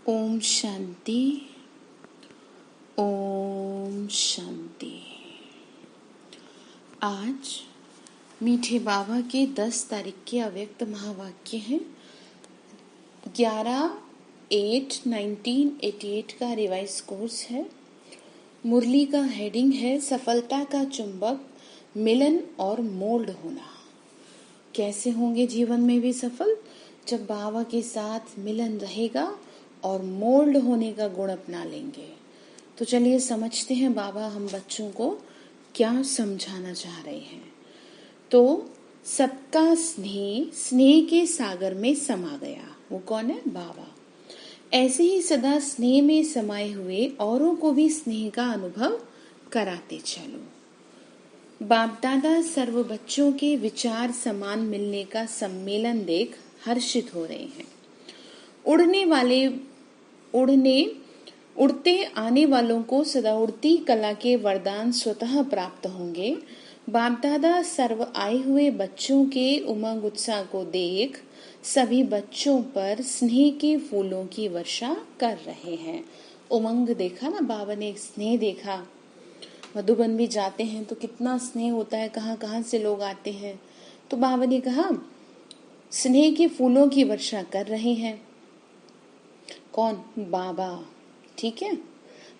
ओम शांति। ओम शांति। आज मीठे बाबा के 10 तारीख के अव्यक्त महावाक्य हैं। 11/8/1988 का रिवाइज कोर्स है। मुरली का हेडिंग है सफलता का चुंबक, मिलन और मोल्ड होना। कैसे होंगे जीवन में भी सफल? जब बाबा के साथ मिलन रहेगा और मोल्ड होने का गुण अपना लेंगे। तो चलिए समझते हैं बाबा हम बच्चों को क्या समझाना चाह रहे हैं। तो सबका स्नेह स्नेह के सागर में समा गया। वो कौन है? बाबा। ऐसे ही सदा स्नेह में समाये हुए औरों को भी स्नेह का अनुभव कराते चलो। बाप दादा सर्व बच्चों के विचार समान मिलने का सम्मेलन देख हर्षित हो रहे हैं। उड़ते आने वालों को सदा उड़ती कला के वरदान स्वतः प्राप्त होंगे। बाप दादा सर्व आए हुए बच्चों के उमंग उत्साह को देख सभी बच्चों पर स्नेह के फूलों की वर्षा कर रहे हैं। उमंग देखा ना बाबा ने, स्नेह देखा। मधुबन भी जाते हैं तो कितना स्नेह होता है, कहाँ कहाँ से लोग आते हैं। तो बाबा ने कहा स्नेह के फूलों की वर्षा कर रहे हैं। कौन? बाबा। ठीक है,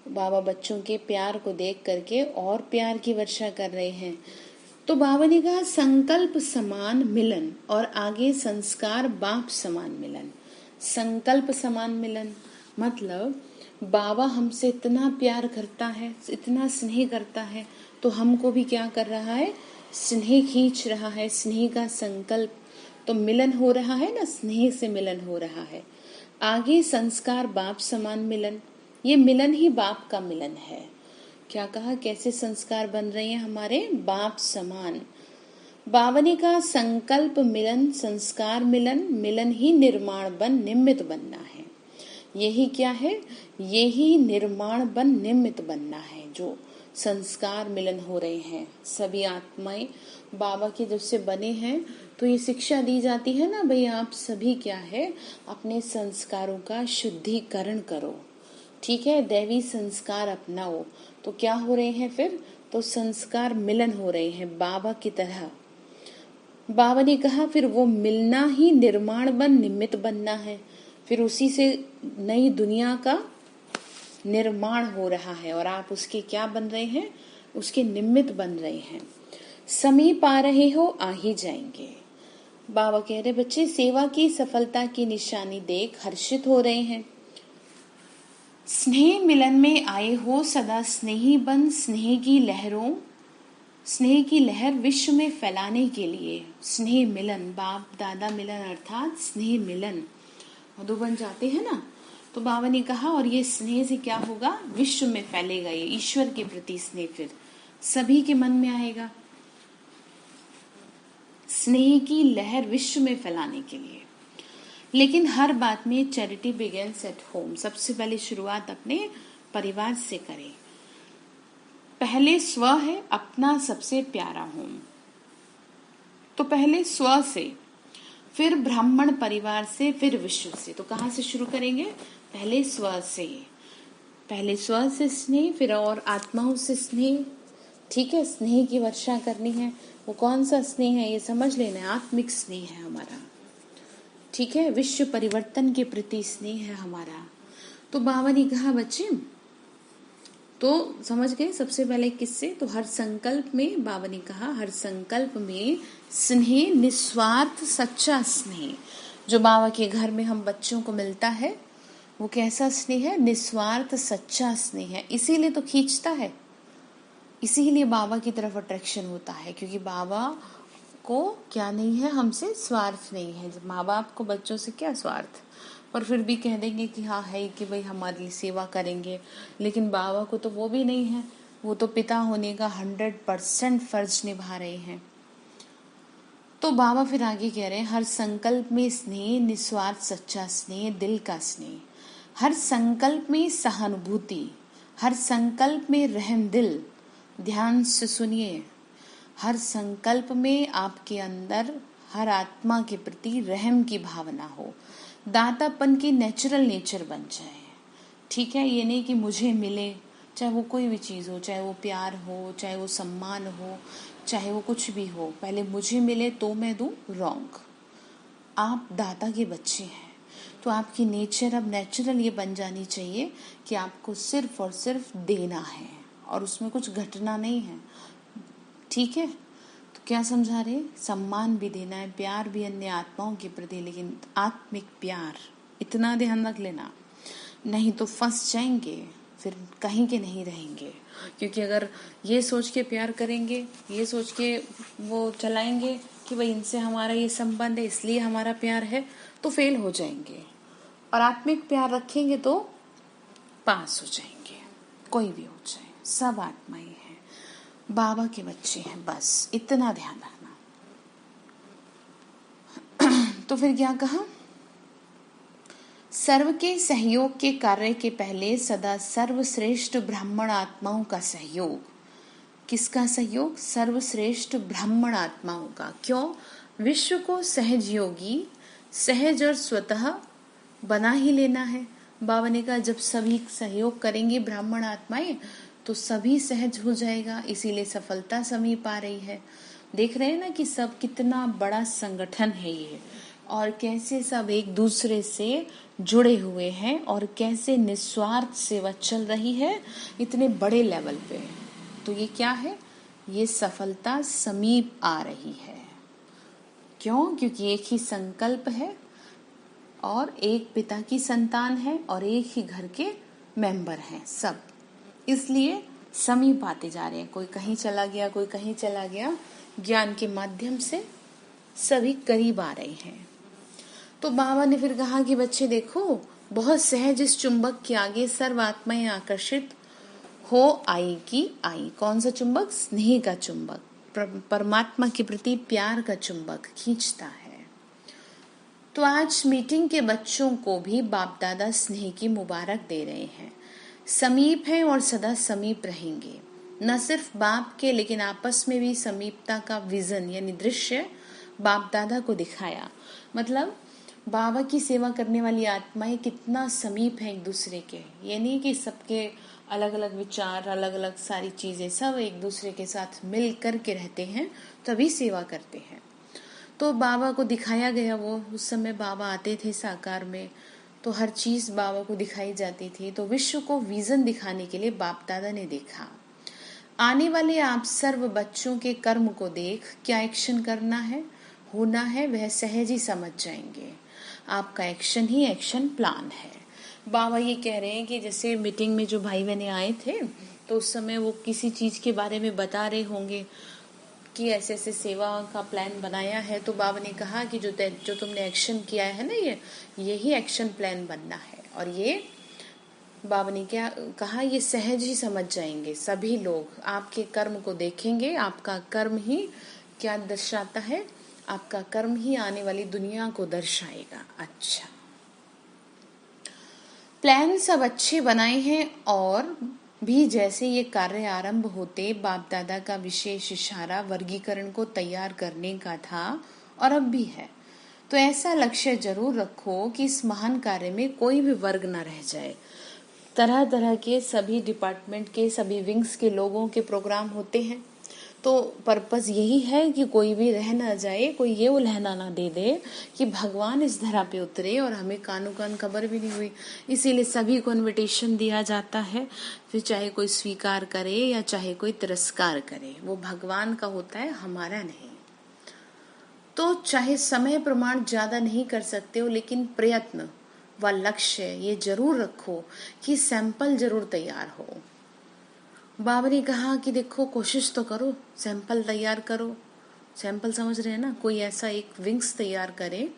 बाबा बच्चों के प्यार को देख करके और प्यार की वर्षा कर रहे हैं। तो बाबा ने कहा संकल्प समान मिलन और आगे संस्कार बाप समान मिलन। संकल्प समान मिलन मतलब बाबा हमसे इतना प्यार करता है, इतना स्नेह करता है, तो हमको भी क्या कर रहा है? स्नेह खींच रहा है, स्नेह का संकल्प। तो मिलन हो रहा है ना, स्नेह से मिलन हो रहा है। आगे संस्कार बाप समान मिलन, ये मिलन ही बाप का मिलन है। क्या कहा? कैसे संस्कार बन रहे हैं हमारे? बाप समान। बाबा ने कहा संकल्प मिलन, संस्कार मिलन, मिलन ही निर्माण बन निमित्त बनना है। यही क्या है? यही निर्माण बन निमित्त बनना है। जो संस्कार मिलन हो रहे हैं, सभी आत्माएं बाबा के जब से बने हैं तो ये शिक्षा दी जाती है ना, भाई आप सभी क्या है, अपने संस्कारों का शुद्धिकरण करो। ठीक है, दैवी संस्कार अपनाओ। तो क्या हो रहे हैं फिर? तो संस्कार मिलन हो रहे हैं बाबा की तरह। बाबा ने कहा फिर वो मिलना ही निर्माण बन निमित्त बनना है। फिर उसी से नई दुनिया का निर्माण हो रहा है और आप उसके क्या बन रहे हैं? उसके निमित्त बन रहे हैं। समीप आ रहे हो, आ ही जाएंगे। बाबा कह रहे बच्चे सेवा की सफलता की निशानी देख हर्षित हो रहे हैं। स्नेह मिलन में आए हो, सदा स्नेही बन स्नेह की लहर विश्व में फैलाने के लिए। स्नेह मिलन, बाप दादा मिलन अर्थात स्नेह मिलन। मधुबन जाते हैं ना, तो बाबा ने कहा और ये स्नेह से क्या होगा? विश्व में फैलेगा ये ईश्वर के प्रति स्नेह, फिर सभी के मन में आएगा। स्नेह की लहर विश्व में फैलाने के लिए। लेकिन हर बात में चैरिटी बिगिंस एट होम। सबसे पहले शुरुआत अपने परिवार से करें। पहले स्व है, अपना सबसे प्यारा होम। तो पहले स्व से, फिर ब्राह्मण परिवार से, फिर विश्व से। तो कहाँ से शुरू करेंगे? पहले स्व से। पहले स्व से स्नेह, फिर और आत्माओं से स्नेह। ठीक है, स्नेह की वर्षा करनी है। वो कौन सा स्नेह है ये समझ लेना है। आत्मिक स्नेह है हमारा। ठीक है, विश्व परिवर्तन के प्रति स्नेह है हमारा। तो बाबा ने कहा बच्चे, तो समझ गए सबसे पहले किससे? तो हर संकल्प में, बाबा ने कहा हर संकल्प में स्नेह, निस्वार्थ सच्चा स्नेह जो बाबा के घर में हम बच्चों को मिलता है, वो कैसा स्नेह है? निस्वार्थ सच्चा स्नेह है। इसीलिए तो खींचता है, इसीलिए बाबा की तरफ अट्रैक्शन होता है, क्योंकि बाबा को क्या नहीं है? हमसे स्वार्थ नहीं है। माँ बाप को बच्चों से क्या स्वार्थ, पर फिर भी कह देंगे कि हाँ है कि भाई हमारे लिए सेवा करेंगे। लेकिन बाबा को तो वो भी नहीं है। वो तो पिता होने का 100% फर्ज निभा रहे हैं। तो बाबा फिर आगे कह रहे हैं हर संकल्प में स्नेह, निस्वार्थ सच्चा स्नेह, दिल का स्नेह। हर संकल्प में सहानुभूति, हर संकल्प में रहम दिल। ध्यान से सुनिए, हर संकल्प में आपके अंदर हर आत्मा के प्रति रहम की भावना हो। दातापन की नेचुरल नेचर बन जाए। ठीक है, ये नहीं कि मुझे मिले, चाहे वो कोई भी चीज़ हो, चाहे वो प्यार हो, चाहे वो सम्मान हो, चाहे वो कुछ भी हो, पहले मुझे मिले तो मैं दूं, रॉन्ग। आप दाता के बच्चे हैं तो आपकी नेचर अब नेचुरल ये बन जानी चाहिए कि आपको सिर्फ और सिर्फ देना है और उसमें कुछ घटना नहीं है। ठीक है, तो क्या समझा रहे? सम्मान भी देना है, प्यार भी अन्य आत्माओं के प्रति, लेकिन आत्मिक प्यार, इतना ध्यान रख लेना, नहीं तो फंस जाएंगे, फिर कहीं के नहीं रहेंगे। क्योंकि अगर ये सोच के प्यार करेंगे, ये सोच के वो चलाएंगे कि भाई इनसे हमारा ये संबंध है इसलिए हमारा प्यार है, तो फेल हो जाएंगे। और आत्मिक प्यार रखेंगे तो पास हो जाएंगे। कोई भी हो जाए, सब आत्माएं हैं, बाबा के बच्चे हैं, बस इतना ध्यान रखना। तो फिर क्या कहा? सर्व के सहयोग के कार्य के पहले सदा सर्वश्रेष्ठ ब्राह्मण आत्माओं का सहयोग। किसका सहयोग? सर्वश्रेष्ठ ब्राह्मण आत्माओं का। क्यों? विश्व को सहज योगी, सहज और स्वतः बना ही लेना है। बाबा ने कहा जब सभी सहयोग करेंगे ब्राह्मण आत्माएं तो सभी सहज हो जाएगा, इसीलिए सफलता समीप आ रही है। देख रहे हैं ना कि सब कितना बड़ा संगठन है ये, और कैसे सब एक दूसरे से जुड़े हुए हैं और कैसे निस्वार्थ सेवा चल रही है इतने बड़े लेवल पे। तो ये क्या है? ये सफलता समीप आ रही है। क्यों? क्योंकि एक ही संकल्प है और एक पिता की संतान है और एक ही घर के मेंबर हैं सब, इसलिए समीप आते जा रहे हैं। कोई कहीं चला गया, कोई कहीं चला गया, ज्ञान के माध्यम से सभी करीब आ रहे हैं। तो बाबा ने फिर कहा कि बच्चे देखो, बहुत सहज इस चुंबक के आगे सर्व आत्माएं आकर्षित हो आएगी। आई कौन सा चुंबक? स्नेह का चुंबक, परमात्मा के प्रति प्यार का चुंबक खींचता है। तो आज मीटिंग के बच्चों को भी बाप दादा स्नेह की मुबारक दे रहे हैं। समीप हैं और सदा समीप रहेंगे। न सिर्फ बाप के, लेकिन आपस में भी समीपता का विजन यानी दृश्य बाप दादा को दिखाया। मतलब बाबा की सेवा करने वाली आत्माएं कितना समीप हैं एक दूसरे के। ये नहीं कि सबके अलग अलग विचार, अलग अलग सारी चीजें, सब एक दूसरे के साथ मिल कर के रहते हैं, तभी सेवा करते हैं। तो बाबा को दिखाया गया, वो उस समय बाबा आते थे साकार में, तो हर चीज बाबा को दिखाई जाती थी। तो विश्व को विजन दिखाने के लिए बाप दादा ने देखा। आने वाले आप सर्व बच्चों के कर्म को देख क्या एक्शन करना है, होना है, वह सहज ही समझ जाएंगे। आपका एक्शन ही एक्शन प्लान है। बाबा ये कह रहे हैं कि जैसे मीटिंग में जो भाई बहने आए थे तो उस समय वो किसी चीज के बारे में बता रहे होंगे कि ऐसे ऐसे सेवा का प्लान बनाया है। तो बाबा ने कहा कि जो तुमने एक्शन किया है ना, यही एक्शन प्लान बनना है। और ये बाबा ने क्या कहा? ये सहज ही समझ जाएंगे सभी लोग। आपके कर्म को देखेंगे, आपका कर्म ही क्या दर्शाता है, आपका कर्म ही आने वाली दुनिया को दर्शाएगा। अच्छा, प्लान सब अच्छे बनाए हैं और भी जैसे ये कार्य आरंभ होते बाप दादा का विशेष इशारा वर्गीकरण को तैयार करने का था और अब भी है। तो ऐसा लक्ष्य जरूर रखो कि इस महान कार्य में कोई भी वर्ग न रह जाए। तरह तरह के सभी डिपार्टमेंट के, सभी विंग्स के लोगों के प्रोग्राम होते हैं, तो पर्पस यही है कि कोई भी रह ना जाए, कोई ये उल्हना ना दे दे कि भगवान इस धरा पे उतरे और हमें कानो कान खबर भी नहीं हुई। इसीलिए सभी को इन्विटेशन दिया जाता है, फिर चाहे कोई स्वीकार करे या चाहे कोई तिरस्कार करे, वो भगवान का होता है, हमारा नहीं। तो चाहे समय प्रमाण ज्यादा नहीं कर सकते हो, लेकिन प्रयत्न व लक्ष्य ये जरूर रखो कि सैंपल जरूर तैयार हो। बाबा ने कहा कि देखो कोशिश तो करो, सैंपल तैयार करो। सैंपल समझ रहे हैं ना? कोई ऐसा एक विंग्स तैयार करे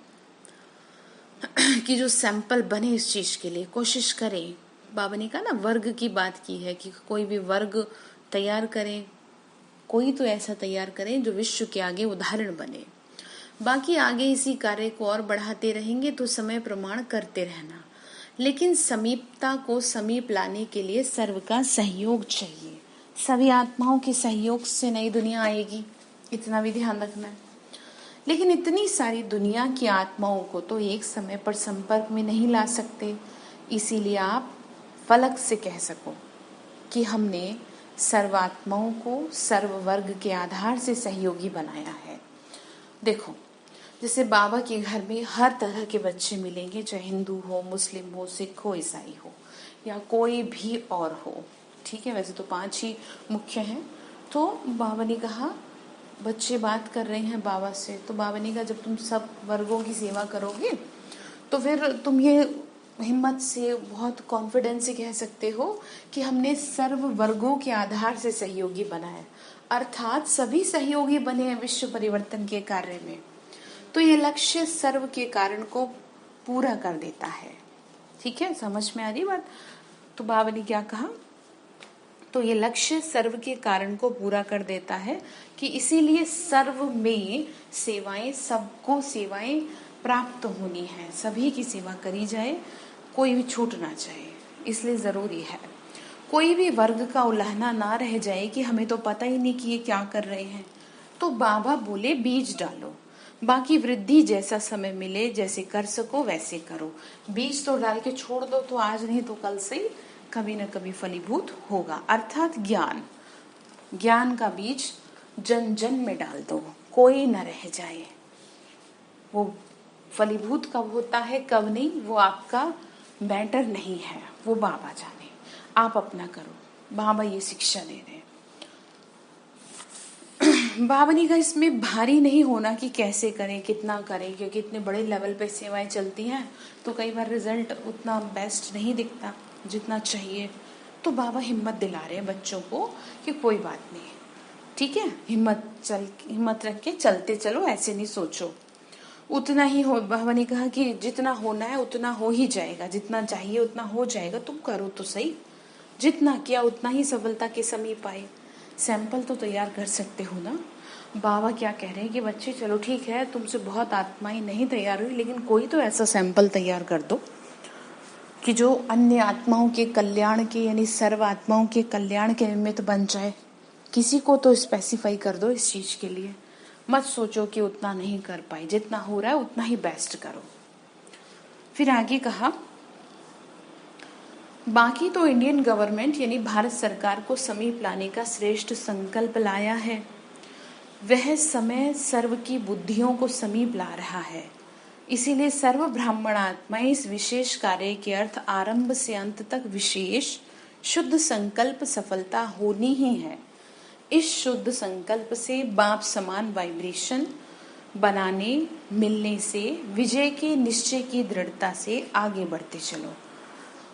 कि जो सैंपल बने इस चीज के लिए, कोशिश करें। बाबा ने कहा ना, वर्ग की बात की है कि कोई भी वर्ग तैयार करें, कोई तो ऐसा तैयार करें जो विश्व के आगे उदाहरण बने। बाकी आगे इसी कार्य को और बढ़ाते रहेंगे तो समय प्रमाण करते रहना, लेकिन समीपता को समीप लाने के लिए सर्व का सहयोग चाहिए। सभी आत्माओं के सहयोग से नई दुनिया आएगी, इतना भी ध्यान रखना है। लेकिन इतनी सारी दुनिया की आत्माओं को तो एक समय पर संपर्क में नहीं ला सकते, इसीलिए आप फलक से कह सको कि हमने सर्वात्माओं को सर्व वर्ग के आधार से सहयोगी बनाया है। देखो, जैसे बाबा के घर में हर तरह के बच्चे मिलेंगे, चाहे हिंदू हो, मुस्लिम हो, सिख हो, ईसाई हो या कोई भी और हो, ठीक है। वैसे तो 5 ही मुख्य हैं। तो बाबा ने कहा, बच्चे बात कर रहे हैं बाबा से, तो बाबा ने कहा जब तुम सब वर्गों की सेवा करोगे तो फिर तुम ये हिम्मत से, बहुत कॉन्फिडेंस से कह सकते हो कि हमने सर्व वर्गों के आधार से सहयोगी बनाए, अर्थात सभी सहयोगी बने हैं विश्व परिवर्तन के कार्य में। तो ये लक्ष्य सर्व के कारण को पूरा कर देता है। ठीक है, समझ में आ रही बात? तो बाबा ने क्या कहा, तो ये लक्ष्य सर्व के कारण को पूरा कर देता है कि इसीलिए सर्व में सेवाएं, सबको सेवाएं प्राप्त होनी है, सभी की सेवा करी जाए, कोई भी छूट ना जाए, इसलिए जरूरी है कोई भी वर्ग का उल्लंघना ना रह जाए कि हमें तो पता ही नहीं कि ये क्या कर रहे हैं। तो बाबा बोले बीज डालो, बाकी वृद्धि जैसा समय मिले, जैसे कर सको वैसे करो। बीज तो डाल के छोड़ दो तो आज नहीं तो कल से कभी न कभी फलीभूत होगा, अर्थात ज्ञान का बीज जन जन में डाल दो, कोई न रह जाए। वो फलीभूत कब होता है कब नहीं, वो आपका मैटर नहीं है, वो बाबा जाने, आप अपना करो। बाबा ये शिक्षा दे रहे हैं। बाबा ने कहा इसमें भारी नहीं होना कि कैसे करें, कितना करें, क्योंकि इतने बड़े लेवल पे सेवाएं चलती हैं तो कई बार रिजल्ट उतना बेस्ट नहीं दिखता जितना चाहिए। तो बाबा हिम्मत दिला रहे हैं बच्चों को कि कोई बात नहीं, ठीक है, हिम्मत रख के चलते चलो, ऐसे नहीं सोचो, उतना ही हो। बाबा ने कहा कि जितना होना है उतना हो ही जाएगा, जितना चाहिए उतना हो जाएगा, तुम करो तो सही, जितना किया उतना ही सफलता के समीप आए। सैंपल तो तैयार कर सकते हो ना। बाबा क्या कह रहे हैं कि बच्चे चलो ठीक है, तुमसे बहुत आत्माएं नहीं तैयार हुई, लेकिन कोई तो ऐसा सैंपल तैयार कर दो कि जो अन्य आत्माओं के कल्याण के, यानी सर्व आत्माओं के कल्याण के निमित्त बन जाए। किसी को तो स्पेसिफाई कर दो इस चीज के लिए, मत सोचो कि उतना नहीं कर पाई, जितना हो रहा है उतना ही बेस्ट करो। फिर आगे कहा, बाकी तो इंडियन गवर्नमेंट यानी भारत सरकार को समीप लाने का श्रेष्ठ संकल्प लाया है। वह समय सर्व की बुद्धियों को समीप ला रहा है, इसीलिए सर्व ब्राह्मण आत्माएं इस विशेष कार्य के अर्थ आरंभ से अंत तक विशेष शुद्ध संकल्प सफलता होनी ही है। इस शुद्ध संकल्प से बाप समान वाइब्रेशन बनाने मिलने से विजय के निश्चय की दृढ़ता से आगे बढ़ते चलो।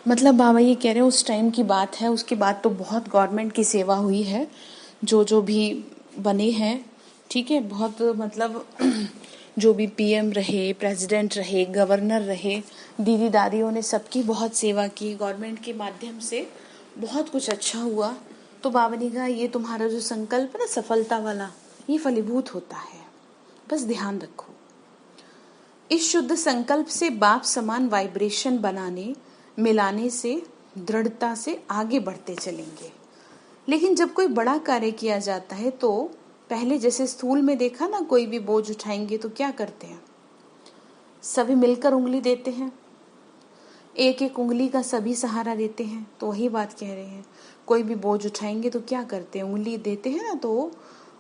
मतलब बाबा ये कह रहे हैं उस टाइम की बात है, उसके बाद तो बहुत गवर्नमेंट की सेवा हुई है, जो भी बने हैं, ठीक है, बहुत मतलब जो भी पीएम रहे, प्रेसिडेंट रहे, गवर्नर रहे, दीदी दादियों ने सबकी बहुत सेवा की, गवर्नमेंट के माध्यम से बहुत कुछ अच्छा हुआ। तो बाबा ने कहा ये तुम्हारा जो संकल्प है ना सफलता वाला, ये फलीभूत होता है, बस ध्यान रखो। इस शुद्ध संकल्प से बाप समान वाइब्रेशन बनाने मिलाने से दृढ़ता से आगे बढ़ते चलेंगे। लेकिन जब कोई बड़ा कार्य किया जाता है तो पहले जैसे स्थूल में देखा ना, कोई भी बोझ उठाएंगे तो क्या करते हैं, सभी मिलकर उंगली देते हैं, एक एक उंगली का सभी सहारा देते हैं। तो वही बात कह रहे हैं, कोई भी बोझ उठाएंगे तो क्या करते हैं, उंगली देते हैं ना, तो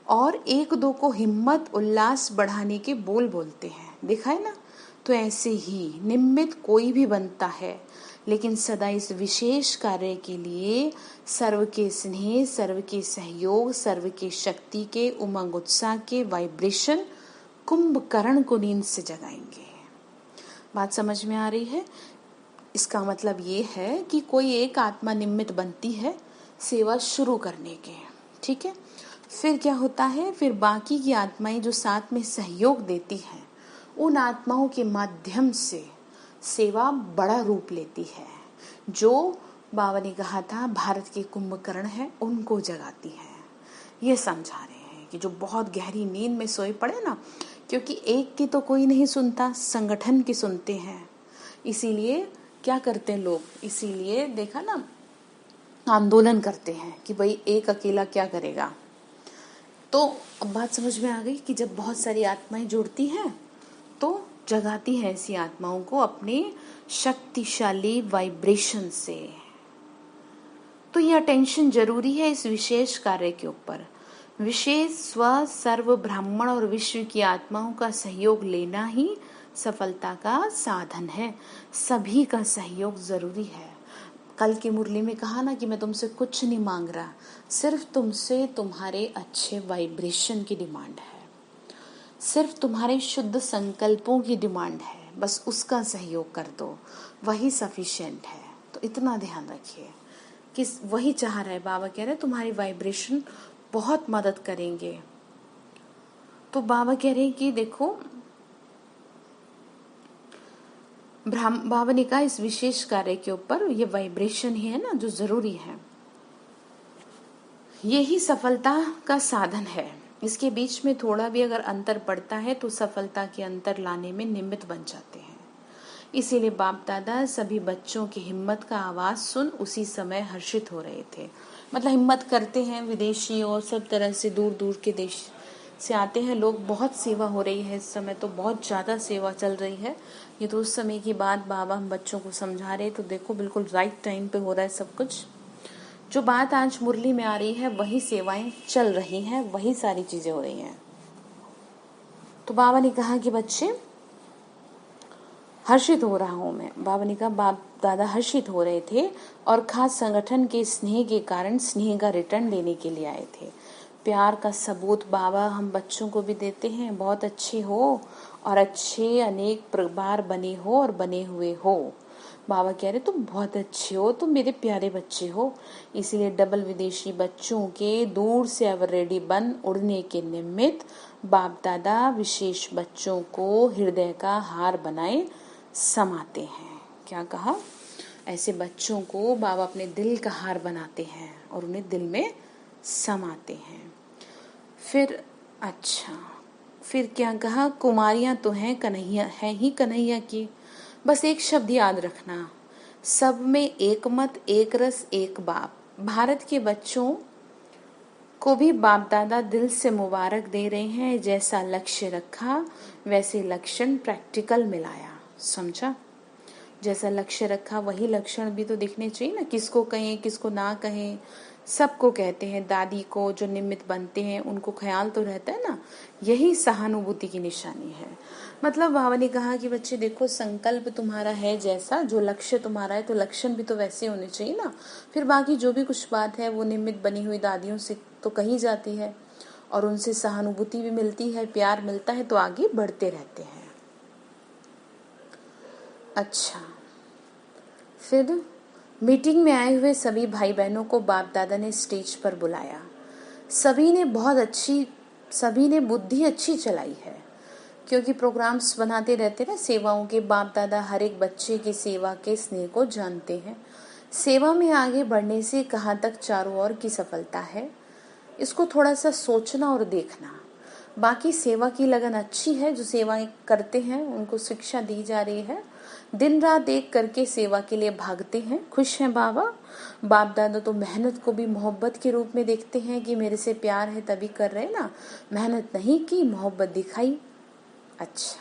और एक दो को हिम्मत उल्लास बढ़ाने के बोल बोलते हैं, देखा है ना। तो ऐसे ही निमित्त कोई भी बनता है, लेकिन सदा इस विशेष कार्य के लिए सर्व के स्नेह, सर्व के सहयोग, सर्व के शक्ति के उमंग उत्साह के वाइब्रेशन कुंभकर्ण को नींद से जगाएंगे। बात समझ में आ रही है? इसका मतलब ये है कि कोई एक आत्मा निमित्त बनती है सेवा शुरू करने के, ठीक है। फिर क्या होता है, फिर बाकी की आत्माएं जो साथ में सहयोग देती हैं, उन आत्माओं के माध्यम से सेवा बड़ा रूप लेती है। जो बाबा ने कहा था भारत के कुंभकर्ण है, उनको जगाती है। ये समझा रहे हैं कि जो बहुत गहरी नींद में सोए पड़े ना, क्योंकि एक की तो कोई नहीं सुनता, संगठन की सुनते हैं। इसीलिए क्या करते हैं लोग, इसीलिए देखा ना, आंदोलन करते हैं कि भाई एक अकेला क्या करेगा, तो अब बात समझ में आ गई कि जब बहुत सारी आत्माएं जुड़ती हैं तो जगाती है ऐसी आत्माओं को अपने शक्तिशाली वाइब्रेशन से। तो यह अटेंशन जरूरी है इस विशेष कार्य के ऊपर। विशेष स्व सर्व ब्राह्मण और विश्व की आत्माओं का सहयोग लेना ही सफलता का साधन है। सभी का सहयोग जरूरी है। कल की मुरली में कहा ना कि मैं तुमसे कुछ नहीं मांग रहा, सिर्फ तुमसे तुम्हारे अच्छे वाइब्रेशन की डिमांड है, सिर्फ तुम्हारे शुद्ध संकल्पों की डिमांड है। बस उसका सहयोग कर दो, वही सफिशिएंट है। तो इतना ध्यान रखिए कि वही चाह रहा है। बाबा कह रहे हैं तुम्हारी वाइब्रेशन बहुत मदद करेंगे। तो बाबा कह रहे हैं कि देखो, बाबा ने कहा इस विशेष कार्य के ऊपर ये वाइब्रेशन ही है ना जो जरूरी है, यही सफलता का साधन है। इसके बीच में थोड़ा भी अगर अंतर पड़ता है तो सफलता के अंतर लाने में निमित्त बन जाते हैं। इसीलिए बाप दादा सभी बच्चों की हिम्मत का आवाज सुन उसी समय हर्षित हो रहे थे। मतलब हिम्मत करते हैं, विदेशी और सब तरह से दूर दूर के देश से आते हैं लोग। बहुत सेवा हो रही है इस समय, तो बहुत ज़्यादा सेवा चल रही है। ये तो उस समय की बात बाबा हम बच्चों को समझा रहे, तो देखो बिल्कुल राइट टाइम पे हो रहा है सब कुछ। जो बात आज मुरली में आ रही है वही सेवाएं चल रही हैं, वही सारी चीजें हो रही हैं। तो बाबा ने कहा कि बच्चे हर्षित हो रहा हूं मैं। बाबा ने कहा बाप दादा हर्षित हो रहे थे और खास संगठन के स्नेह के कारण स्नेह का रिटर्न लेने के लिए आए थे। प्यार का सबूत बाबा हम बच्चों को भी देते हैं, बहुत अच्छे हो और अच्छे अनेक बार बने हो और बने हुए हो। बाबा कह रहे तुम बहुत अच्छे हो, तुम मेरे प्यारे बच्चे हो। इसीलिए डबल विदेशी बच्चों के दूर से अब रेडी बन उड़ने के निमित्त बाप दादा विशेष बच्चों को हृदय का हार बनाए समाते हैं। क्या कहा? ऐसे बच्चों को बाबा अपने दिल का हार बनाते हैं और उन्हें दिल में समाते हैं। फिर क्या कहा? कुमारियां तो हैं कन्हैया, है ही कन्हैया की। बस एक शब्द याद रखना, सब में एक मत, एक रस, एक बाप। भारत के बच्चों को भी बाप दादा दिल से मुबारक दे रहे हैं। जैसा लक्ष्य रखा वैसे लक्षण प्रैक्टिकल मिलाया। समझा? जैसा लक्ष्य रखा वही लक्षण भी तो दिखने चाहिए ना। किसको कहें किसको ना कहें, सबको कहते हैं। दादी को जो निमित्त बनते हैं उनको ख्याल तो रहता है ना। यही सहानुभूति की निशानी है। मतलब बाबा ने कहा कि बच्चे देखो, संकल्प तुम्हारा है जैसा, जो लक्ष्य तुम्हारा है तो लक्षण भी तो वैसे होने चाहिए ना। फिर बाकी जो भी कुछ बात है वो निमित्त बनी हुई दादियों से तो कही जाती है और उनसे सहानुभूति भी मिलती है, प्यार मिलता है, तो आगे बढ़ते रहते हैं। अच्छा, फिर मीटिंग में आए हुए सभी भाई बहनों को बाप दादा ने स्टेज पर बुलाया। सभी ने बुद्धि अच्छी चलाई है, क्योंकि प्रोग्राम्स बनाते रहते ना सेवाओं के। बाप दादा हर एक बच्चे की सेवा के स्नेह को जानते हैं। सेवा में आगे बढ़ने से कहाँ तक चारों ओर की सफलता है, इसको थोड़ा सा सोचना और देखना। बाकी सेवा की लगन अच्छी है, जो सेवाएं करते हैं उनको शिक्षा दी जा रही है। दिन रात एक करके सेवा के लिए भागते हैं, खुश हैं बाबा। बाप दादा तो मेहनत को भी मोहब्बत के रूप में देखते हैं कि मेरे से प्यार है तभी कर रहे ना, मेहनत नहीं की, मोहब्बत दिखाई। अच्छा,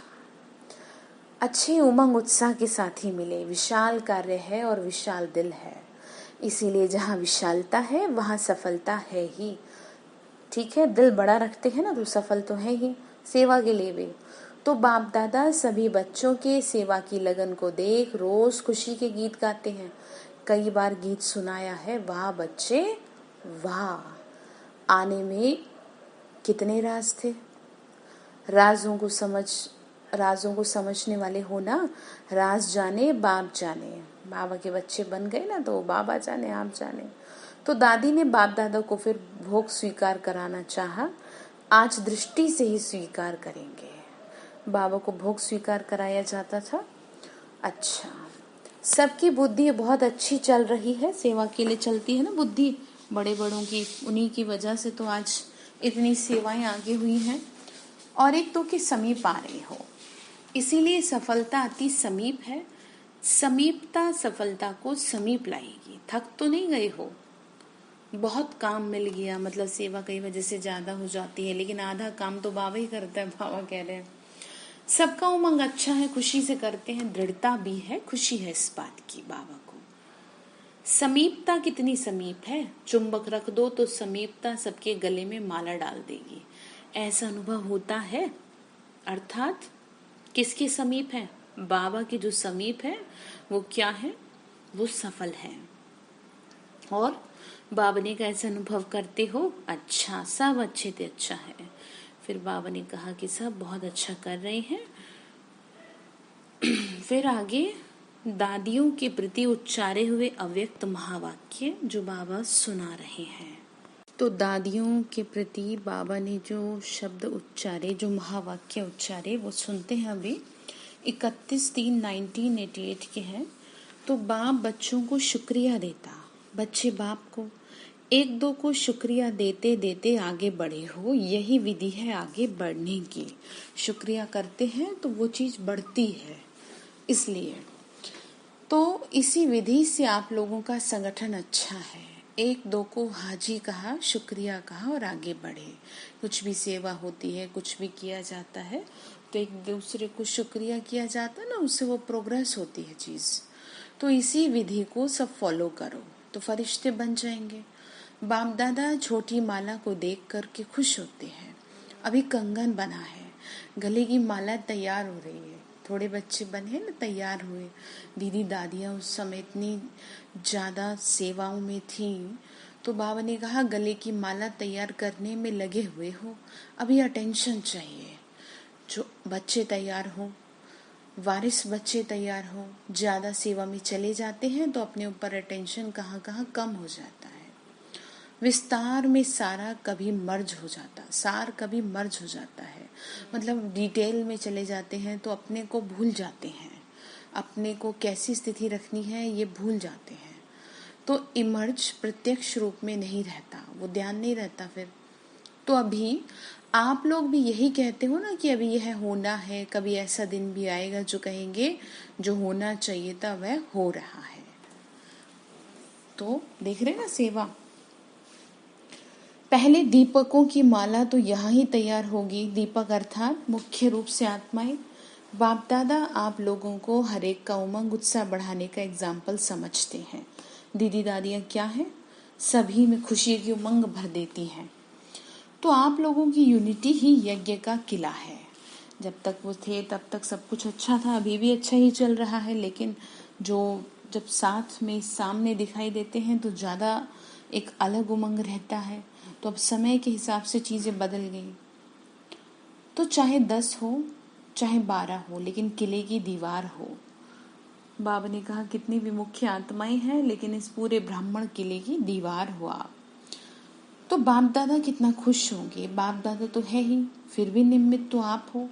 अच्छे उमंग उत्साह के साथी मिले। विशाल कार्य है और विशाल दिल है, इसीलिए जहाँ विशालता है वहाँ सफलता है ही। ठीक है, दिल बड़ा रखते हैं ना तो सफल तो है ही सेवा के लिए भी। तो बाप दादा सभी बच्चों के सेवा की लगन को देख रोज खुशी के गीत गाते हैं। कई बार गीत सुनाया है, वाह बच्चे वाह, आने में कितने राज थे। राजों को समझने वाले हो ना, राज जाने बाप जाने। बाबा के बच्चे बन गए ना तो बाबा जाने आप जाने। तो दादी ने बाप दादा को फिर भोग स्वीकार कराना चाहा। आज दृष्टि से ही स्वीकार करेंगे। बाबा को भोग स्वीकार कराया जाता था। अच्छा, सबकी बुद्धि बहुत अच्छी चल रही है, सेवा के लिए चलती है ना बुद्धि बड़े बड़ों की, उन्हीं की वजह से तो आज इतनी सेवाएं आगे हुई हैं। और एक तो के समीप आ रही हो, इसीलिए सफलता अति समीप है। समीपता सफलता को समीप लाएगी। थक तो नहीं गए हो, बहुत काम मिल गया, मतलब सेवा कई वजह से ज्यादा हो जाती है, लेकिन आधा काम तो बाबा ही करता है। बाबा कह रहे हैं सबका उमंग अच्छा है, खुशी से करते हैं, दृढ़ता भी है, खुशी है इस बात की बाबा को। समीपता कितनी समीप है, चुंबक रख दो तो समीपता सबके गले में माला डाल देगी। ऐसा अनुभव होता है। अर्थात किसके समीप है? बाबा के जो समीप है वो क्या है? वो सफल है। और बाबा ने कैसे अनुभव करते हो? अच्छा, सब अच्छे थे, अच्छा है। फिर बाबा ने कहा कि सब बहुत अच्छा कर रहे हैं। फिर आगे दादियों के प्रति उच्चारे हुए अव्यक्त महावाक्य जो बाबा सुना रहे हैं। तो दादियों के प्रति बाबा ने जो शब्द उच्चारे, जो महावाक्य उच्चारे, वो सुनते हैं अभी। 31/3/1988 के हैं। तो बाप बच्चों को शुक्रिया देता, बच्चे बाप को एक दो को शुक्रिया देते देते आगे बढ़े हो, यही विधि है आगे बढ़ने की। शुक्रिया करते हैं तो वो चीज बढ़ती है। इसलिए तो इसी विधि से आप लोगों का संगठन अच्छा है। एक दो को हाजी कहा, शुक्रिया कहा और आगे बढ़े। कुछ भी सेवा होती है, कुछ भी किया जाता है तो एक दूसरे को शुक्रिया किया जाता है ना, उससे वो प्रोग्रेस होती है चीज। तो इसी विधि को सब फॉलो करो तो फरिश्ते बन जाएंगे। बाप दादा छोटी माला को देख करके खुश होते हैं। अभी कंगन बना है, गले की माला तैयार हो रही है, थोड़े बच्चे बने ना, तैयार हुए। दीदी दादियाँ उस समय इतनी ज्यादा सेवाओं में थी, तो बाबा ने कहा गले की माला तैयार करने में लगे हुए हो, अभी अटेंशन चाहिए। जो बच्चे तैयार हो, वारिस बच्चे तैयार हो, ज्यादा सेवा में चले जाते हैं तो अपने ऊपर अटेंशन कहाँ कहाँ कम हो जाता है। विस्तार में सारा कभी मर्ज हो जाता, सार कभी मर्ज हो जाता है, मतलब डिटेल में चले जाते हैं तो अपने को भूल जाते हैं, अपने को कैसी स्थिति रखनी है ये भूल जाते हैं। तो इमर्ज प्रत्यक्ष रूप में नहीं रहता, वो ध्यान नहीं रहता फिर। तो अभी आप लोग भी यही कहते हो ना कि अभी यह होना है, कभी ऐसा दिन भी आएगा जो कहेंगे जो होना चाहिए था वह हो रहा है। तो देख रहे ना सेवा। पहले दीपकों की माला तो यहाँ ही तैयार होगी। दीपक अर्थात मुख्य रूप से आत्माएं। बाप दादा आप लोगों को हर एक का उमंग उत्साह बढ़ाने का एग्जाम्पल समझते हैं। दीदी दादियाँ क्या है? सभी में खुशी की उमंग भर देती हैं। तो आप लोगों की यूनिटी ही यज्ञ का किला है। जब तक वो थे तब तक सब कुछ अच्छा था, अभी भी अच्छा ही चल रहा है, लेकिन जो जब साथ में सामने दिखाई देते हैं तो ज़्यादा एक अलग उमंग रहता है। तो अब समय के हिसाब से चीज़ें बदल गई। तो चाहे 10 हो चाहे 12 हो, लेकिन किले की दीवार हो। बाबा ने कहा कितनी भी मुख्य आत्माएं हैं, लेकिन इस पूरे ब्राह्मण किले की दीवार हो आप। तो बाप दादा कितना खुश होंगे। बाप दादा तो है ही, फिर भी निमित्त तो आप हो।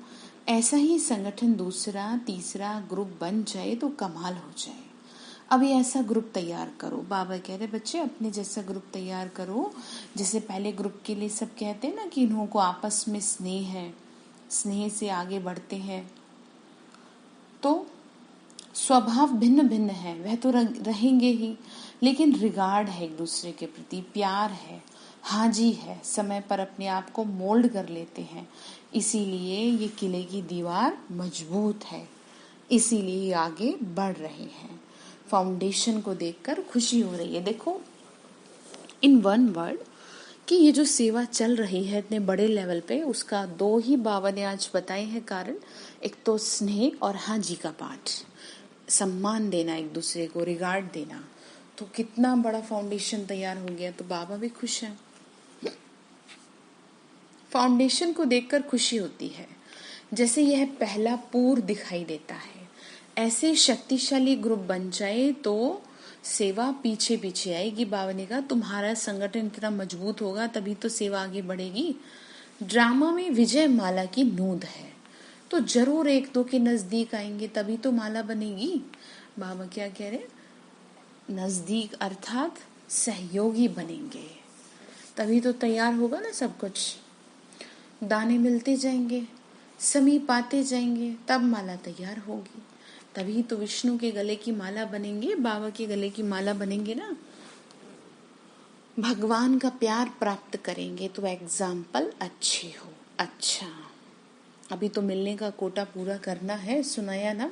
ऐसा ही संगठन दूसरा तीसरा ग्रुप बन जाए तो कमाल हो जाए। अभी ऐसा ग्रुप तैयार करो। बाबा कह रहे बच्चे अपने जैसा ग्रुप तैयार करो। जैसे पहले ग्रुप के लिए सब कहते हैं ना कि इन्हों को आपस में स्नेह है, स्नेह से आगे बढ़ते हैं। तो स्वभाव भिन्न भिन्न है, वह तो रहेंगे ही, लेकिन रिगार्ड है एक दूसरे के प्रति, प्यार है, हाजी है, समय पर अपने आप को मोल्ड कर लेते हैं। इसीलिए ये किले की दीवार मजबूत है, इसीलिए आगे बढ़ रहे हैं। फाउंडेशन को देखकर खुशी हो रही है। देखो इन वन वर्ड कि ये जो सेवा चल रही है इतने बड़े लेवल पे, उसका 2 ही बाबा ने आज बताए हैं कारण। एक तो स्नेह और हाजी का पाठ, सम्मान देना, एक दूसरे को रिगार्ड देना। तो कितना बड़ा फाउंडेशन तैयार हो गया। तो बाबा भी खुश हैं। फाउंडेशन को देखकर खुशी होती है। जैसे यह पहला पूर दिखाई देता है, ऐसे शक्तिशाली ग्रुप बन जाए तो सेवा पीछे पीछे आएगी। बाबा ने कहा तुम्हारा संगठन इतना मजबूत होगा तभी तो सेवा आगे बढ़ेगी। ड्रामा में विजय माला की नूंद है, तो जरूर एक दो के नजदीक आएंगे तभी तो माला बनेगी। बाबा क्या कह रहे? नजदीक अर्थात सहयोगी बनेंगे तभी तो तैयार होगा ना सब कुछ। दाने मिलते जाएंगे, समीप आते जाएंगे, तब माला तैयार होगी। तभी तो विष्णु के गले की माला बनेंगे, बाबा के गले की माला बनेंगे ना। भगवान का प्यार प्राप्त करेंगे तो एग्जाम्पल अच्छी हो। अच्छा, अभी तो मिलने का कोटा पूरा करना है, सुनाया ना,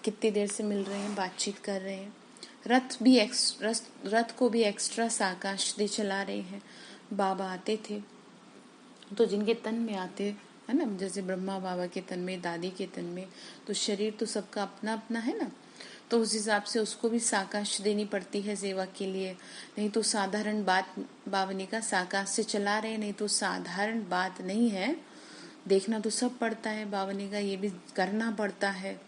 कितनी देर से मिल रहे हैं, बातचीत कर रहे हैं। रथ को भी एक्स्ट्रा साकाश दे चला रहे हैं। बाबा आते थे तो जिनके तन में आते है ना, जैसे ब्रह्मा बाबा के तन में, दादी के तन में, तो शरीर तो सबका अपना अपना है ना, तो उस हिसाब से उसको भी साकाश देनी पड़ती है सेवा के लिए। नहीं तो साधारण बात, बावनी का साकाश से चला रहे, नहीं तो साधारण बात नहीं है। देखना तो सब पड़ता है, बावनी का ये भी करना पड़ता है।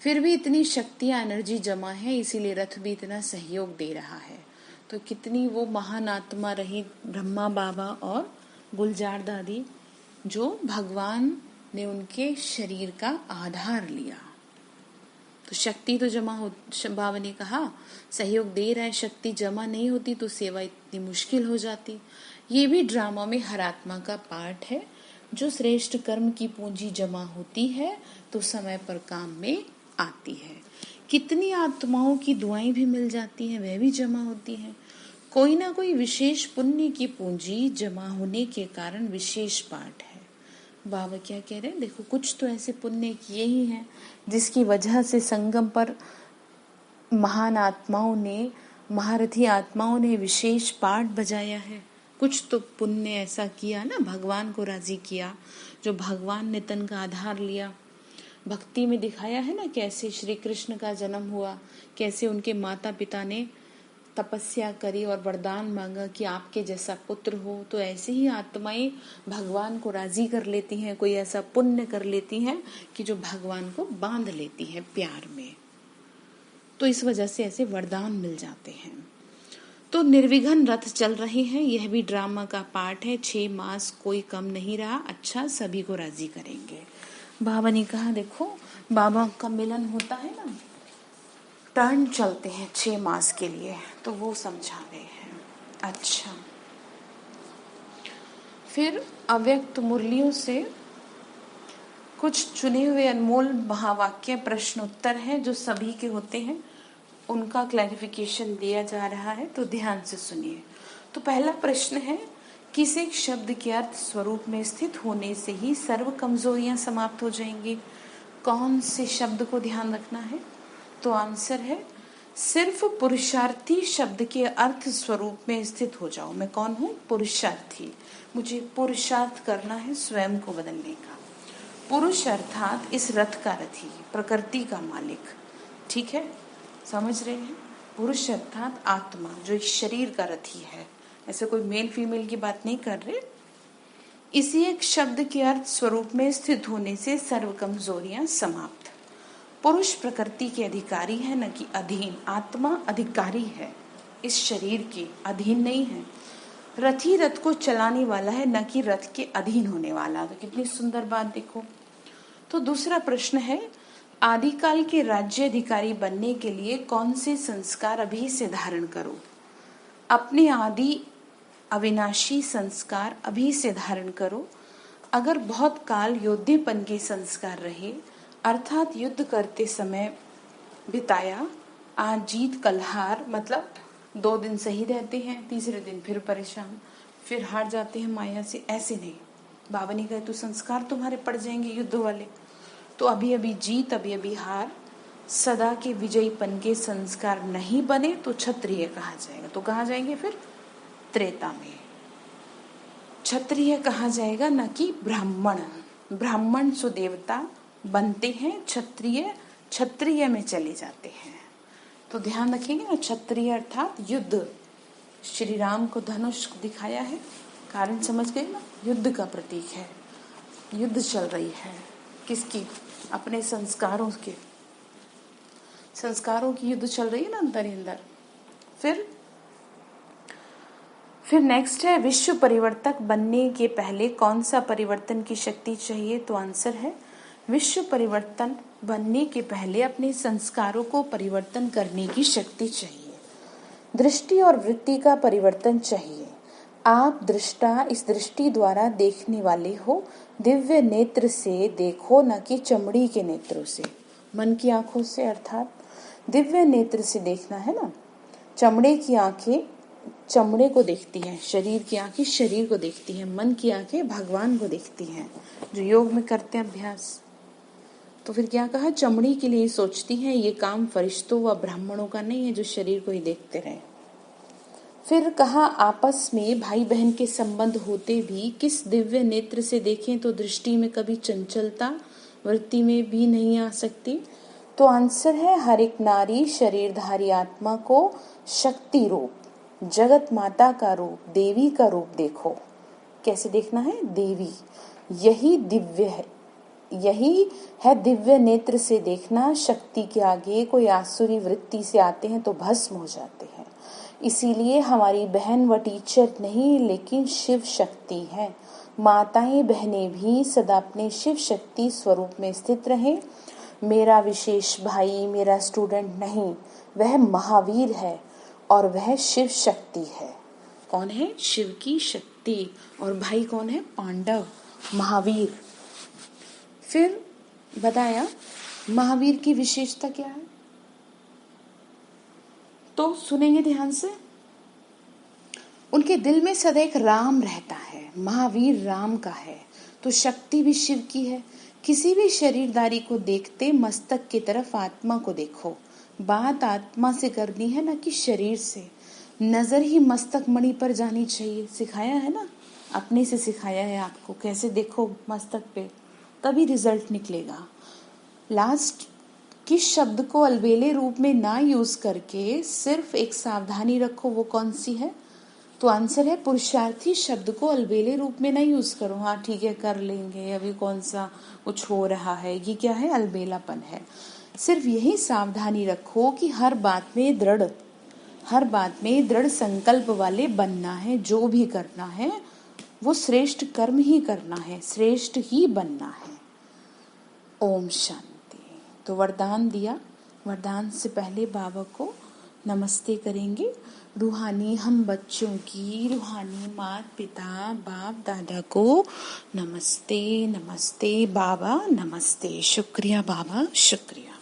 फिर भी इतनी शक्तियां, एनर्जी जमा है, इसीलिए रथ भी इतना सहयोग दे रहा है। तो कितनी वो महान आत्मा रही ब्रह्मा बाबा और गुलजार दादी, जो भगवान ने उनके शरीर का आधार लिया। तो शक्ति तो जमा हो, बाबा ने कहा सहयोग दे रहा है, शक्ति जमा नहीं होती तो सेवा इतनी मुश्किल हो जाती। ये भी ड्रामा में हर आत्मा का पार्ट है। जो श्रेष्ठ कर्म की पूंजी जमा होती है तो समय पर काम में आती है। कितनी आत्माओं की दुआएं भी मिल जाती हैं, वह भी जमा होती हैं। कोई ना कोई विशेष पुण्य की पूंजी जमा होने के कारण विशेष पाठ है। बाबा क्या कह रहे हैं, देखो कुछ तो ऐसे पुण्य किए ही हैं जिसकी वजह से संगम पर महान आत्माओं ने, महारथी आत्माओं ने विशेष पाठ बजाया है। कुछ तो पुण्य ऐसा किया ना, भगवान को राजी किया, जो भगवान ने तन का आधार लिया। भक्ति में दिखाया है ना कैसे श्री कृष्ण का जन्म हुआ, कैसे उनके माता पिता ने तपस्या करी और वरदान मांगा कि आपके जैसा पुत्र हो। तो ऐसे ही आत्माएं भगवान को राजी कर लेती हैं, कोई ऐसा पुण्य कर लेती हैं कि जो भगवान को बांध लेती है प्यार में। तो इस वजह से ऐसे वरदान मिल जाते हैं। तो निर्विघ्न रथ चल रहे हैं, यह भी ड्रामा का पार्ट है। 6 मास कोई कम नहीं रहा, अच्छा सभी को राजी करेंगे। बाबा ने कहा देखो, बाबा का मिलन होता है ना, टर्न चलते हैं 6 मास के लिए, तो वो समझा रहे हैं। अच्छा, फिर अव्यक्त मुरलियों से कुछ चुने हुए अनमोल महावाक्य प्रश्न उत्तर हैं जो सभी के होते हैं, उनका क्लैरिफिकेशन दिया जा रहा है, तो ध्यान से सुनिए। तो पहला प्रश्न है, किस एक शब्द के अर्थ स्वरूप में स्थित होने से ही सर्व कमजोरियां समाप्त हो जाएंगी? कौन से शब्द को ध्यान रखना है? तो आंसर है सिर्फ पुरुषार्थी शब्द के अर्थ स्वरूप में स्थित हो जाओ। मैं कौन हूँ? पुरुषार्थी। मुझे पुरुषार्थ करना है स्वयं को बदलने का। पुरुष अर्थात इस रथ का रथी, प्रकृति का मालिक। ठीक है, समझ रहे हैं? पुरुष अर्थात आत्मा जो इस शरीर का रथी है। ऐसे कोई मेल फीमेल की बात नहीं कर रहे। इसी एक शब्द के अर्थ स्वरूप में स्थित होने से सर्व कमजोरियां समाप्त। पुरुष प्रकृति के अधिकारी है, न कि अधीन। आत्मा अधिकारी है, इस शरीर की अधीन नहीं है। रथी रथ को चलाने वाला है, न कि रथ के अधीन होने वाला। तो कितनी सुंदर बात देखो। तो दूसरा प्रश्न है, आदिकाल के राज्य अधिकारी बनने के लिए कौन से संस्कार अभी से धारण करो? अपने आदि अविनाशी संस्कार अभी से धारण करो। अगर बहुत काल योद्धेपन के संस्कार रहे, अर्थात युद्ध करते समय बिताया, आज जीत कल हार, मतलब 2 दिन सही रहते हैं, तीसरे दिन फिर परेशान, फिर हार जाते हैं माया से, ऐसे नहीं। बाबा ने कहा तो संस्कार तुम्हारे पड़ जाएंगे युद्ध वाले। तो अभी अभी जीत, अभी अभी हार, सदा के विजयीपन के संस्कार नहीं बने तो क्षत्रिय कहा जाएगा। तो कहा जाएंगे फिर त्रेता में क्षत्रिय कहा जाएगा, न कि ब्राह्मण। ब्राह्मण सो देवता बनते हैं, क्षत्रिय में चले जाते हैं। तो ध्यान रखेंगे ना, क्षत्रिय अर्थात युद्ध। श्री राम को धनुष दिखाया है, कारण समझ गए ना, युद्ध का प्रतीक है। युद्ध चल रही है किसकी? अपने संस्कारों के, संस्कारों की युद्ध चल रही है ना अंदर ही अंदर। फिर नेक्स्ट है, विश्व परिवर्तक बनने के पहले कौन सा परिवर्तन की शक्ति चाहिए? तो आंसर है विश्व परिवर्तन बनने के पहले अपने संस्कारों को परिवर्तन करने की शक्ति चाहिए। दृष्टि और वृत्ति का परिवर्तन चाहिए। आप दृष्टा इस दृष्टि द्वारा देखने वाले हो। दिव्य नेत्र से देखो, न कि चमड़ी के नेत्रों से, मन की आंखों से, अर्थात दिव्य नेत्र से देखना है ना। चमड़े की आंखें चमड़े को देखती है, शरीर की आंखें शरीर को देखती हैं, मन की आंखें भगवान को देखती हैं, जो योग में करते हैं अभ्यास। तो फिर क्या कहा, चमड़ी के लिए सोचती हैं, ये काम फरिश्तों व ब्राह्मणों का नहीं है जो शरीर को ही देखते रहे। फिर कहा, आपस में भाई बहन के संबंध होते भी किस दिव्य नेत्र से देखें तो दृष्टि में कभी चंचलता वृत्ति में भी नहीं आ सकती। तो आंसर है, हर एक नारी शरीरधारी आत्मा को शक्ति रूप, जगत माता का रूप, देवी का रूप देखो। कैसे देखना है, देवी। यही दिव्य है, यही है दिव्य नेत्र से देखना। शक्ति के आगे कोई आसुरी वृत्ति से आते हैं तो भस्म हो जाते हैं। इसीलिए हमारी बहन व टीचर नहीं लेकिन शिव शक्ति है। माताएं बहनें भी सदा अपने शिव शक्ति स्वरूप में स्थित रहें। मेरा विशेष भाई मेरा स्टूडेंट नहीं, वह महावीर है और वह शिव शक्ति है। कौन है, शिव की शक्ति। और भाई कौन है, पांडव, महावीर। फिर बताया महावीर की विशेषता क्या है, तो सुनेंगे ध्यान से। उनके दिल में सदा एक राम रहता है, महावीर राम का है, तो शक्ति भी शिव की है। किसी भी शरीरदारी को देखते मस्तक की तरफ आत्मा को देखो। बात आत्मा से करनी है, न कि शरीर से। नजर ही मस्तक मणि पर जानी चाहिए। सिखाया है ना, अपने से सिखाया है आपको, कैसे देखो मस्तक पे, तभी रिजल्ट निकलेगा। लास्ट किस शब्द को अलबेले रूप में ना यूज करके सिर्फ एक सावधानी रखो, वो कौन सी है, तो आंसर है, पुरुषार्थी शब्द को अलबेले रूप में ना यूज करो। हाँ ठीक है, कर लेंगे, अभी कौन सा कुछ हो रहा है, ये क्या है, अलबेलापन है। सिर्फ यही सावधानी रखो कि हर बात में दृढ़ संकल्प वाले बनना है। जो भी करना है वो श्रेष्ठ कर्म ही करना है, श्रेष्ठ ही बनना है। ओम शांति। तो वरदान दिया, वरदान से पहले बाबा को नमस्ते करेंगे। रूहानी हम बच्चों की, रूहानी माता पिता बाप दादा को नमस्ते। नमस्ते बाबा, नमस्ते, शुक्रिया बाबा, शुक्रिया।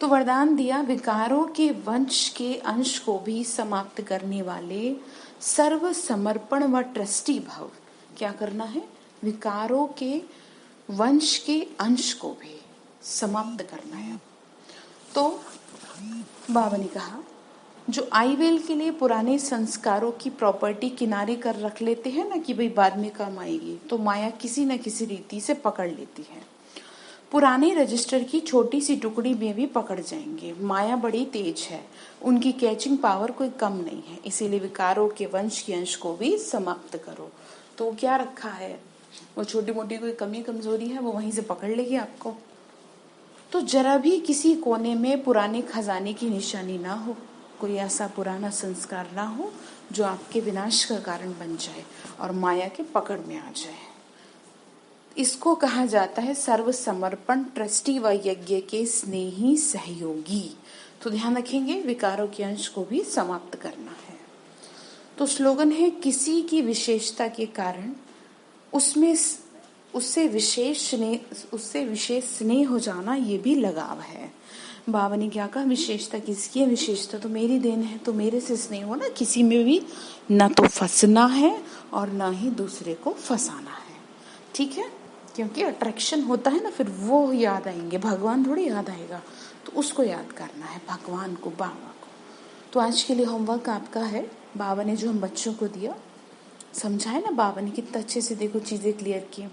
तो वरदान दिया, विकारों के वंश के अंश को भी समाप्त करने वाले सर्व समर्पण व ट्रस्टी भव। क्या करना है, विकारों के वंश के अंश को भी समाप्त करना है। तो बाबा ने कहा, जो आईवेल के लिए पुराने संस्कारों की प्रॉपर्टी किनारे कर रख लेते हैं ना कि भाई बाद में काम आएगी, तो माया किसी न किसी रीति से पकड़ लेती है। पुराने रजिस्टर की छोटी सी टुकड़ी में भी पकड़ जाएंगे। माया बड़ी तेज है, उनकी कैचिंग पावर कोई कम नहीं है। इसीलिए विकारों के वंश के अंश को भी समाप्त करो। तो क्या रखा है, वो छोटी मोटी कोई कमी कमजोरी है, वो वहीं से पकड़ लेगी आपको। तो जरा भी किसी कोने में पुराने खजाने की निशानी ना हो, कोई ऐसा पुराना संस्कार ना हो जो आपके विनाश का कारण बन जाए और माया के पकड़ में आ जाए। इसको कहा जाता है सर्व समर्पण, ट्रस्टी व यज्ञ के स्नेही सहयोगी। तो ध्यान रखेंगे, विकारों के अंश को भी समाप्त करना है। तो स्लोगन है, किसी की विशेषता के कारण उससे विशेष स्नेह हो जाना, ये भी लगाव है। बाबा ने क्या कहा, विशेषता किसकी है, विशेषता तो मेरी देन है, तो मेरे से स्नेह हो ना। किसी में भी ना तो फंसना है और ना ही दूसरे को फंसाना है, ठीक है। क्योंकि अट्रैक्शन होता है ना, फिर वो याद आएंगे, भगवान थोड़ी याद आएगा, तो उसको याद करना है, भगवान को, बाबा को। तो आज के लिए होमवर्क आपका है, बाबा ने जो हम बच्चों को दिया, समझाए ना बाबा ने, कितना अच्छे से देखो चीजें क्लियर की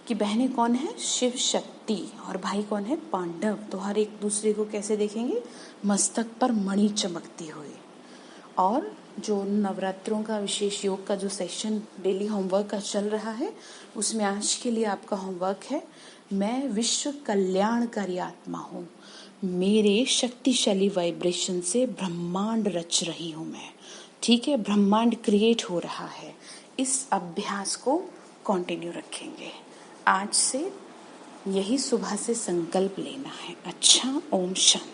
कि बहनें कौन है, शिव शक्ति, और भाई कौन है, पांडव। तो हर एक दूसरे को कैसे देखेंगे, मस्तक पर मणि चमकती हुई। और जो नवरात्रों का विशेष योग का जो सेशन डेली होमवर्क का चल रहा है, उसमें आज के लिए आपका होमवर्क है, मैं विश्व कल्याणकारी आत्मा हूँ, मेरे शक्तिशाली वाइब्रेशन से ब्रह्मांड रच रही हूँ मैं, ठीक है, ब्रह्मांड क्रिएट हो रहा है। इस अभ्यास को कंटिन्यू रखेंगे। आज से यही सुबह से संकल्प लेना है। अच्छा, ओम शांति।